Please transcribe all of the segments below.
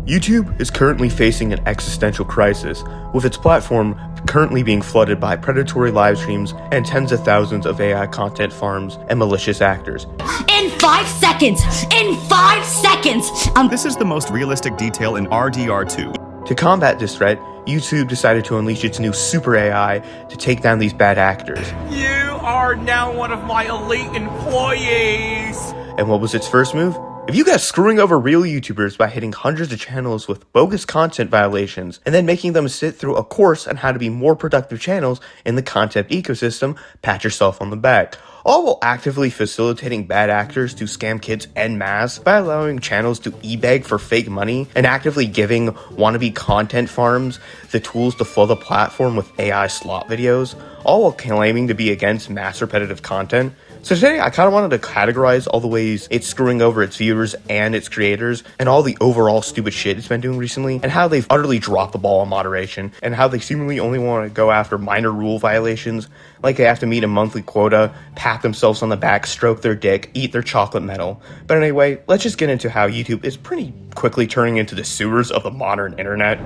YouTube is currently facing an existential crisis, with its platform currently being flooded by predatory live streams and tens of thousands of AI content farms and malicious actors. In 5 seconds! In 5 seconds! This is the most realistic detail in RDR2. To combat this threat, YouTube decided to unleash its new super AI to take down these bad actors. You are now one of my elite employees! And what was its first move? If you guys screwing over real YouTubers by hitting hundreds of channels with bogus content violations and then making them sit through a course on how to be more productive channels in the content ecosystem, pat yourself on the back. All while actively facilitating bad actors to scam kids en masse by allowing channels to e-beg for fake money and actively giving wannabe content farms the tools to flood the platform with AI slot videos, all while claiming to be against mass repetitive content. So today I kind of wanted to categorize all the ways it's screwing over its viewers and its creators and all the overall stupid shit it's been doing recently and how they've utterly dropped the ball on moderation and how they seemingly only want to go after minor rule violations like they have to meet a monthly quota, pat themselves on the back, stroke their dick, eat their chocolate medal. But anyway, let's just get into how YouTube is pretty quickly turning into the sewers of the modern internet.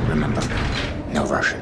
Remember, no Russian.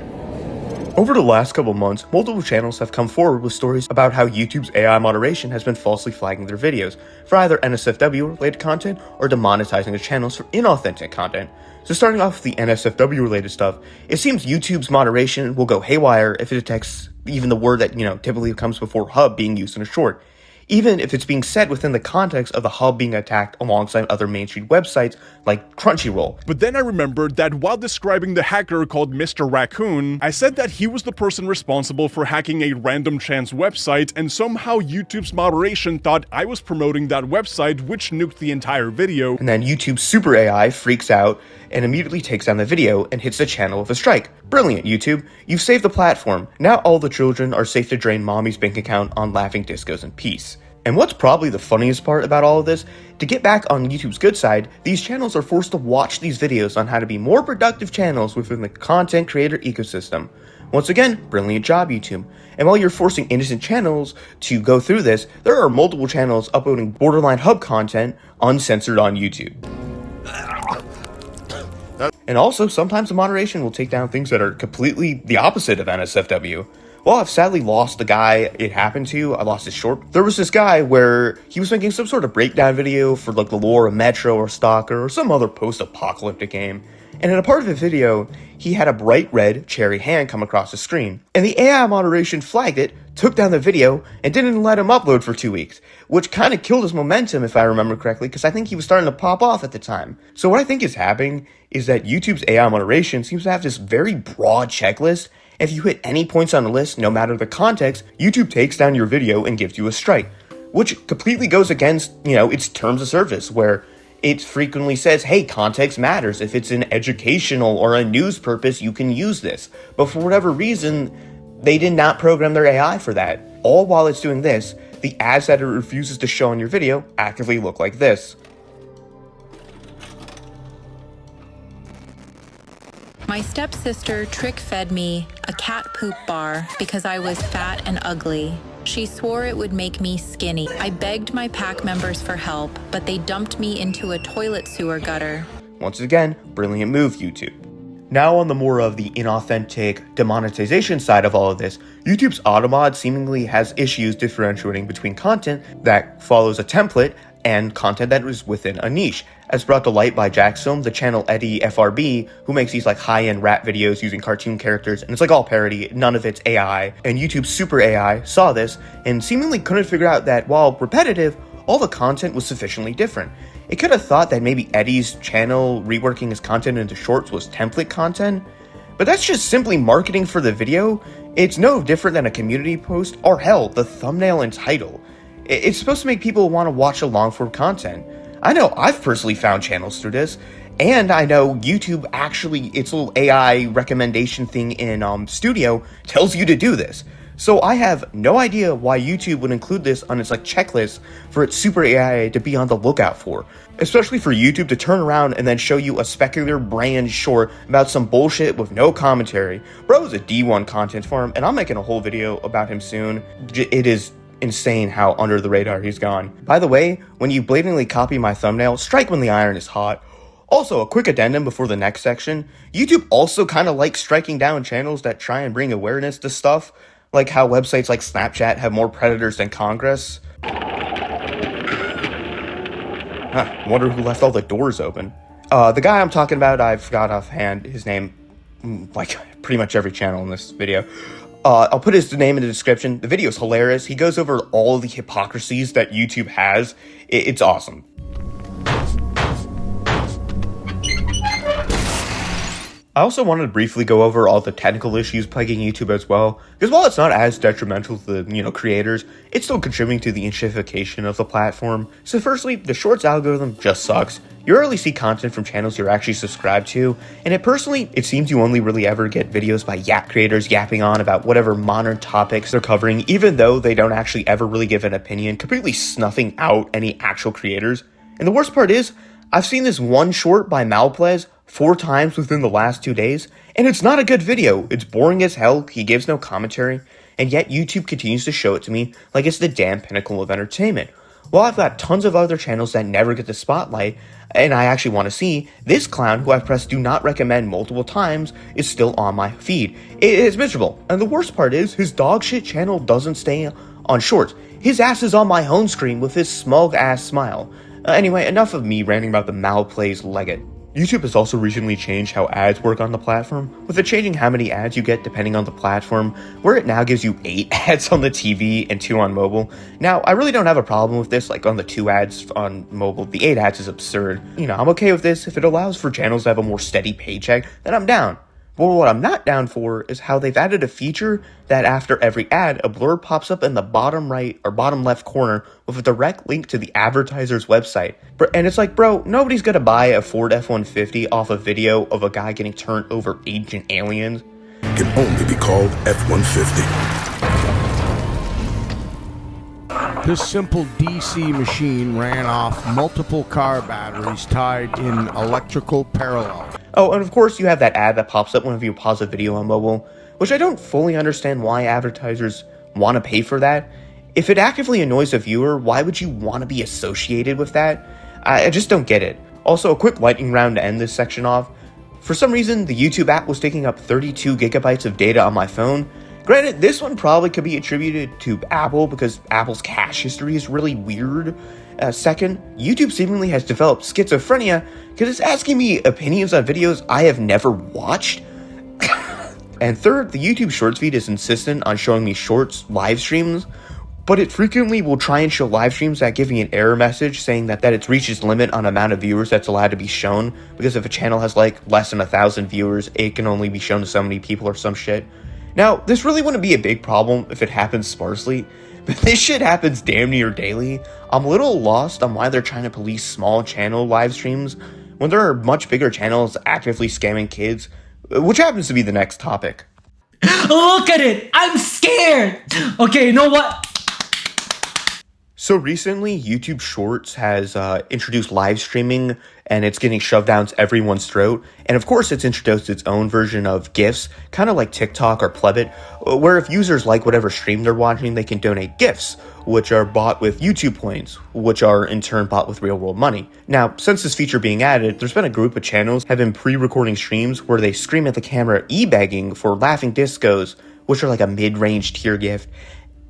Over the last couple months, multiple channels have come forward with stories about how YouTube's AI moderation has been falsely flagging their videos for either NSFW-related content or demonetizing their channels for inauthentic content. So starting off with the NSFW-related stuff, it seems YouTube's moderation will go haywire if it detects even the word that, typically comes before hub being used in a short, even if it's being said within the context of the hub being attacked alongside other mainstream websites like Crunchyroll. But then I remembered that while describing the hacker called Mr. Raccoon, I said that he was the person responsible for hacking a random chance website, and somehow YouTube's moderation thought I was promoting that website, which nuked the entire video. And then YouTube's super AI freaks out and immediately takes down the video and hits the channel with a strike. Brilliant, YouTube. You've saved the platform. Now all the children are safe to drain mommy's bank account on laughing discos in peace. And what's probably the funniest part about all of this, to get back on YouTube's good side, these channels are forced to watch these videos on how to be more productive channels within the content creator ecosystem. Once again, brilliant job, YouTube. And while you're forcing innocent channels to go through this, there are multiple channels uploading borderline hub content uncensored on YouTube. And also, sometimes the moderation will take down things that are completely the opposite of NSFW. Well, I've sadly lost the guy it happened to. I lost his short. There was this guy where he was making some sort of breakdown video for like the lore of Metro or Stalker or some other post-apocalyptic game. And in a part of the video, he had a bright red cherry hand come across the screen. And the AI moderation flagged it, took down the video, and didn't let him upload for 2 weeks, which kind of killed his momentum if I remember correctly, because I think he was starting to pop off at the time. So what I think is happening is that YouTube's AI moderation seems to have this very broad checklist. If you hit any points on the list, no matter the context, YouTube takes down your video and gives you a strike, which completely goes against, its terms of service, where it frequently says, hey, context matters. If it's an educational or a news purpose, you can use this. But for whatever reason, they did not program their AI for that. All while it's doing this, the ads that it refuses to show on your video actively look like this. My stepsister trick-fed me a cat poop bar because I was fat and ugly. She swore it would make me skinny. I begged my pack members for help, but they dumped me into a toilet sewer gutter. Once again, brilliant move, YouTube. Now on the more of the inauthentic demonetization side of all of this, YouTube's Automod seemingly has issues differentiating between content that follows a template and content that is within a niche, as brought to light by jjjacksfilms, the channel eddiefrb, who makes these like high-end rap videos using cartoon characters, and it's like all parody, none of it's AI. And YouTube's super AI saw this and seemingly couldn't figure out that while repetitive, all the content was sufficiently different. It could have thought that maybe Eddie's channel reworking his content into shorts was template content, but that's just simply marketing for the video. It's no different than a community post, or hell, the thumbnail and title. It's supposed to make people want to watch the long-form content. I know I've personally found channels through this, and I know YouTube actually, its little AI recommendation thing in Studio tells you to do this. So I have no idea why YouTube would include this on its checklist for its super AI to be on the lookout for. Especially for YouTube to turn around and then show you a specular brand short about some bullshit with no commentary. Bro is a D1 content farm, and I'm making a whole video about him soon. It is insane how under the radar he's gone. By the way, when you blatantly copy my thumbnail, strike when the iron is hot. Also, a quick addendum before the next section. YouTube also kind of likes striking down channels that try and bring awareness to stuff, like how websites like Snapchat have more predators than Congress. Wonder who left all the doors open. The guy I'm talking about, I forgot offhand his name, like pretty much every channel in this video. I'll put his name in the description. The video is hilarious. He goes over all the hypocrisies that YouTube has. It's awesome. I also wanted to briefly go over all the technical issues plaguing YouTube as well, because while it's not as detrimental to the, creators, it's still contributing to the inshiftification of the platform. So firstly, the Shorts algorithm just sucks. You rarely see content from channels you're actually subscribed to, and it seems you only really ever get videos by yap creators yapping on about whatever modern topics they're covering, even though they don't actually ever really give an opinion, completely snuffing out any actual creators. And the worst part is, I've seen this one short by Malplez 4 times within the last 2 days, and it's not a good video. It's boring as hell, he gives no commentary, and yet YouTube continues to show it to me like it's the damn pinnacle of entertainment. While I've got tons of other channels that never get the spotlight, and I actually want to see, this clown who I've pressed do not recommend multiple times is still on my feed. It's miserable, and the worst part is, his dog shit channel doesn't stay on Shorts. His ass is on my home screen with his smug ass smile. Anyway, enough of me ranting about the Malplays Leggett. YouTube has also recently changed how ads work on the platform, with it changing how many ads you get depending on the platform, where it now gives you 8 ads on the TV and 2 on mobile. Now, I really don't have a problem with this, like on the 2 ads on mobile. The 8 ads is absurd. I'm okay with this. If it allows for channels to have a more steady paycheck, then I'm down. But what I'm not down for is how they've added a feature that after every ad, a blur pops up in the bottom right or bottom left corner with a direct link to the advertiser's website. And it's like, bro, nobody's gonna buy a Ford F-150 off a video of a guy getting turned over ancient aliens. Can only be called F-150. This simple DC machine ran off multiple car batteries tied in electrical parallel. Oh, and of course you have that ad that pops up whenever you pause a video on mobile, which I don't fully understand why advertisers want to pay for that. If it actively annoys the viewer, why would you want to be associated with that? I just don't get it. Also, a quick lightning round to end this section off. For some reason, the YouTube app was taking up 32 gigabytes of data on my phone. Granted, this one probably could be attributed to Apple because Apple's cache history is really weird. Second, YouTube seemingly has developed schizophrenia because it's asking me opinions on videos I have never watched. And third, the YouTube Shorts feed is insistent on showing me Shorts live streams, but it frequently will try and show live streams that give me an error message saying that it's reached its limit on amount of viewers that's allowed to be shown, because if a channel has like less than 1,000 viewers, it can only be shown to so many people or some shit. Now, this really wouldn't be a big problem if it happens sparsely, but this shit happens damn near daily. I'm a little lost on why they're trying to police small channel live streams when there are much bigger channels actively scamming kids, which happens to be the next topic. Look at it! I'm scared! Okay, you know what? So recently, YouTube Shorts has introduced live streaming, and it's getting shoved down everyone's throat. And of course, it's introduced its own version of GIFs, kind of like TikTok or Plebit, where if users like whatever stream they're watching, they can donate GIFs, which are bought with YouTube points, which are in turn bought with real-world money. Now, since this feature being added, there's been a group of channels have been pre-recording streams where they scream at the camera e-begging for laughing discos, which are like a mid-range tier gift.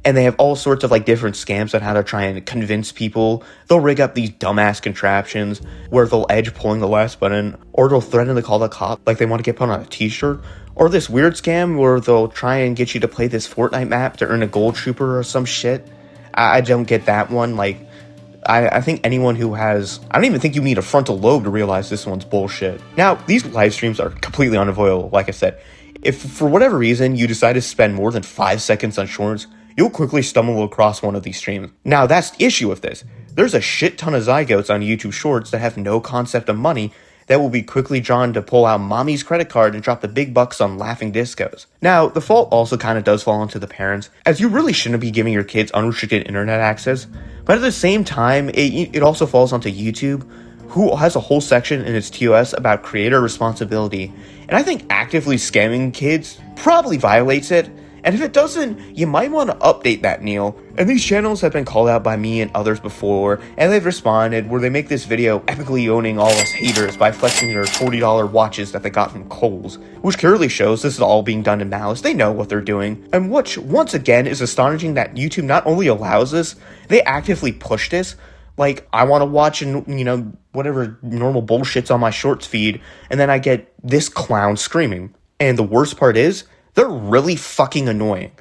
And they have all sorts of like different scams on how to try and convince people. They'll rig up these dumbass contraptions where they'll edge pulling the last button, or they'll threaten to call the cop like they want to get put on a t-shirt, or this weird scam where they'll try and get you to play this Fortnite map to earn a gold trooper or some shit. I don't get that one. Like, I think anyone who has... I don't even think you need a frontal lobe to realize this one's bullshit. Now, these live streams are completely unavoidable, like I said. If for whatever reason you decide to spend more than 5 seconds on Shorts, you'll quickly stumble across one of these streams. Now, that's the issue with this. There's a shit ton of zygotes on YouTube Shorts that have no concept of money that will be quickly drawn to pull out mommy's credit card and drop the big bucks on laughing discos. Now, the fault also kind of does fall onto the parents, as you really shouldn't be giving your kids unrestricted internet access, but at the same time, it also falls onto YouTube, who has a whole section in its TOS about creator responsibility, and I think actively scamming kids probably violates it. And if it doesn't, you might want to update that, Neil. And these channels have been called out by me and others before, and they've responded where they make this video epically owning all us haters by flexing their $40 watches that they got from Kohl's, which clearly shows this is all being done in malice. They know what they're doing. And which, once again, is astonishing that YouTube not only allows this, they actively push this. Like, I want to watch, and whatever normal bullshit's on my shorts feed, and then I get this clown screaming. And the worst part is, they're really fucking annoying.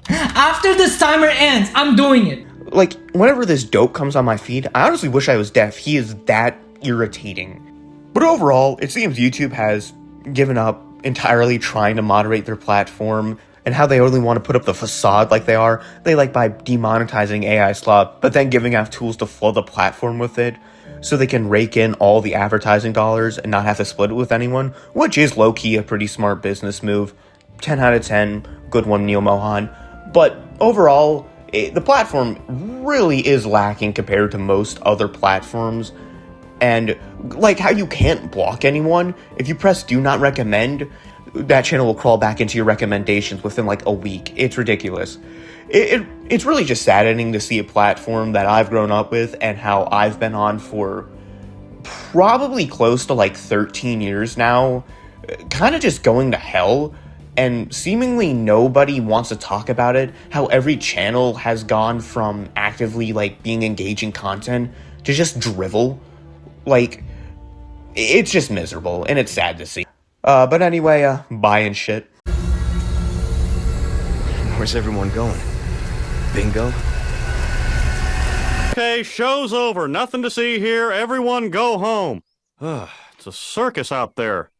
After this timer ends, I'm doing it. Like, whenever this dope comes on my feed, I honestly wish I was deaf. He is that irritating. But overall, it seems YouTube has given up entirely trying to moderate their platform, and how they only want to put up the facade like they are. They like by demonetizing AI slop, but then giving out tools to flood the platform with it, so they can rake in all the advertising dollars and not have to split it with anyone, which is low-key a pretty smart business move. 10 out of 10, good one, Neil Mohan. But overall, the platform really is lacking compared to most other platforms. And like how you can't block anyone, if you press do not recommend, that channel will crawl back into your recommendations within like a week. It's ridiculous. It's really just saddening to see a platform that I've grown up with and how I've been on for probably close to like 13 years now, kind of just going to hell. And seemingly nobody wants to talk about it, how every channel has gone from actively like being engaging content to just drivel. Like, it's just miserable, and it's sad to see. But anyway, bye and shit. Where's everyone going? Bingo? Okay, show's over. Nothing to see here. Everyone go home. It's a circus out there.